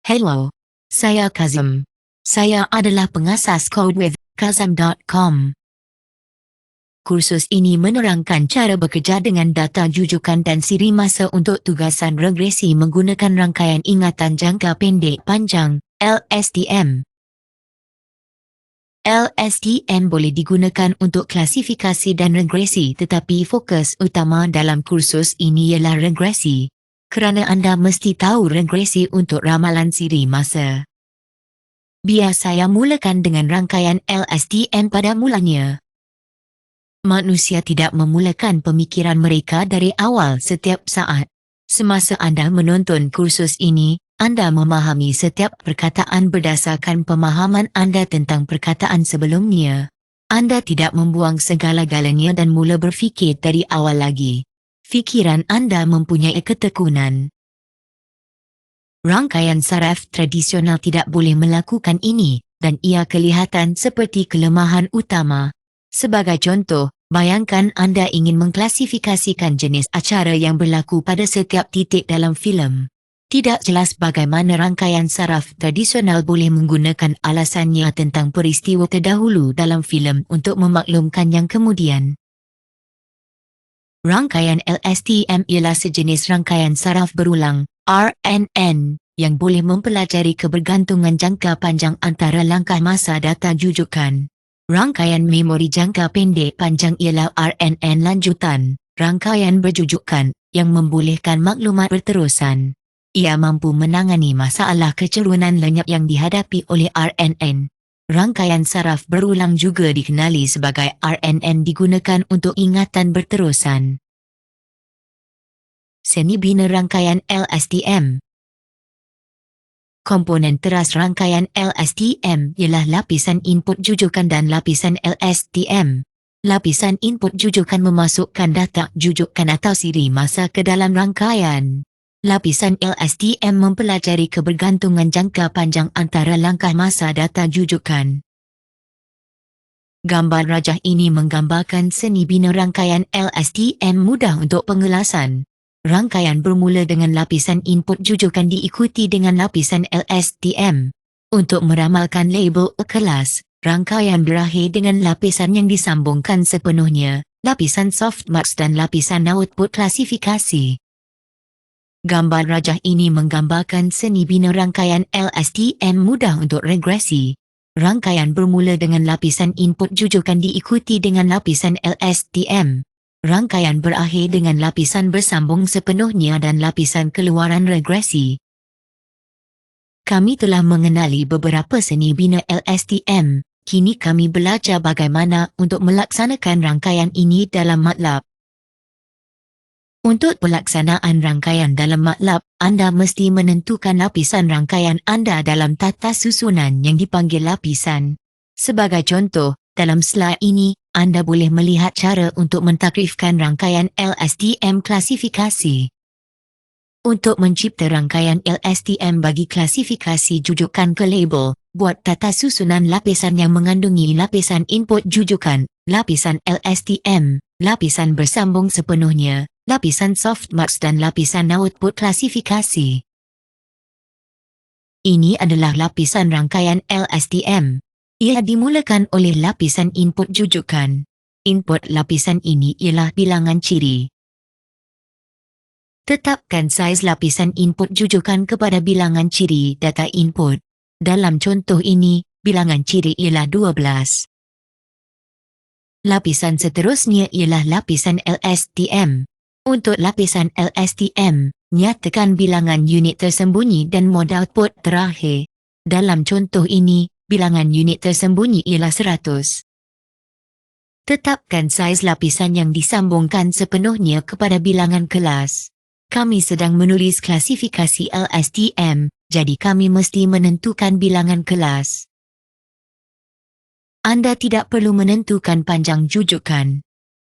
Hello, saya Kazim. Saya adalah pengasas codewithkazim.com. Kursus ini menerangkan cara bekerja dengan data jujukan dan siri masa untuk tugasan regresi menggunakan rangkaian ingatan jangka pendek panjang, LSTM. LSTM boleh digunakan untuk klasifikasi dan regresi, tetapi fokus utama dalam kursus ini ialah regresi. Kerana anda mesti tahu regresi untuk ramalan siri masa. Biar saya mulakan dengan rangkaian LSTM pada mulanya. Manusia tidak memulakan pemikiran mereka dari awal setiap saat. Semasa anda menonton kursus ini, anda memahami setiap perkataan berdasarkan pemahaman anda tentang perkataan sebelumnya. Anda tidak membuang segala-galanya dan mula berfikir dari awal lagi. Fikiran anda mempunyai ketekunan. Rangkaian saraf tradisional tidak boleh melakukan ini, dan ia kelihatan seperti kelemahan utama. Sebagai contoh, bayangkan anda ingin mengklasifikasikan jenis acara yang berlaku pada setiap titik dalam filem. Tidak jelas bagaimana rangkaian saraf tradisional boleh menggunakan alasannya tentang peristiwa terdahulu dalam filem untuk memaklumkan yang kemudian. Rangkaian LSTM ialah sejenis rangkaian saraf berulang, RNN, yang boleh mempelajari kebergantungan jangka panjang antara langkah masa data jujukan. Rangkaian memori jangka pendek panjang ialah RNN lanjutan, rangkaian berjujukan, yang membolehkan maklumat berterusan. Ia mampu menangani masalah kecerunan lenyap yang dihadapi oleh RNN. Rangkaian saraf berulang juga dikenali sebagai RNN digunakan untuk ingatan berterusan. Seni bina rangkaian LSTM. Komponen teras rangkaian LSTM ialah lapisan input jujukan dan lapisan LSTM. Lapisan input jujukan memasukkan data jujukan atau siri masa ke dalam rangkaian. Lapisan LSTM mempelajari kebergantungan jangka panjang antara langkah masa data jujukan. Gambar rajah ini menggambarkan seni bina rangkaian LSTM mudah untuk pengelasan. Rangkaian bermula dengan lapisan input jujukan diikuti dengan lapisan LSTM. Untuk meramalkan label kelas, rangkaian berakhir dengan lapisan yang disambungkan sepenuhnya, lapisan softmax dan lapisan output klasifikasi. Gambar rajah ini menggambarkan seni bina rangkaian LSTM mudah untuk regresi. Rangkaian bermula dengan lapisan input jujukan diikuti dengan lapisan LSTM. Rangkaian berakhir dengan lapisan bersambung sepenuhnya dan lapisan keluaran regresi. Kami telah mengenali beberapa seni bina LSTM. Kini kami belajar bagaimana untuk melaksanakan rangkaian ini dalam MATLAB. Untuk pelaksanaan rangkaian dalam MATLAB, anda mesti menentukan lapisan rangkaian anda dalam tata susunan yang dipanggil lapisan. Sebagai contoh, dalam slide ini, anda boleh melihat cara untuk mentakrifkan rangkaian LSTM klasifikasi. Untuk mencipta rangkaian LSTM bagi klasifikasi jujukan ke label, buat tata susunan lapisan yang mengandungi lapisan input jujukan, lapisan LSTM, lapisan bersambung sepenuhnya, lapisan softmax dan lapisan output klasifikasi. Ini adalah lapisan rangkaian LSTM. Ia dimulakan oleh lapisan input jujukan. Input lapisan ini ialah bilangan ciri. Tetapkan saiz lapisan input jujukan kepada bilangan ciri data input. Dalam contoh ini, bilangan ciri ialah 12. Lapisan seterusnya ialah lapisan LSTM. Untuk lapisan LSTM, nyatakan bilangan unit tersembunyi dan mode output terakhir. Dalam contoh ini, bilangan unit tersembunyi ialah 100. Tetapkan saiz lapisan yang disambungkan sepenuhnya kepada bilangan kelas. Kami sedang menulis klasifikasi LSTM, jadi kami mesti menentukan bilangan kelas. Anda tidak perlu menentukan panjang jujukan.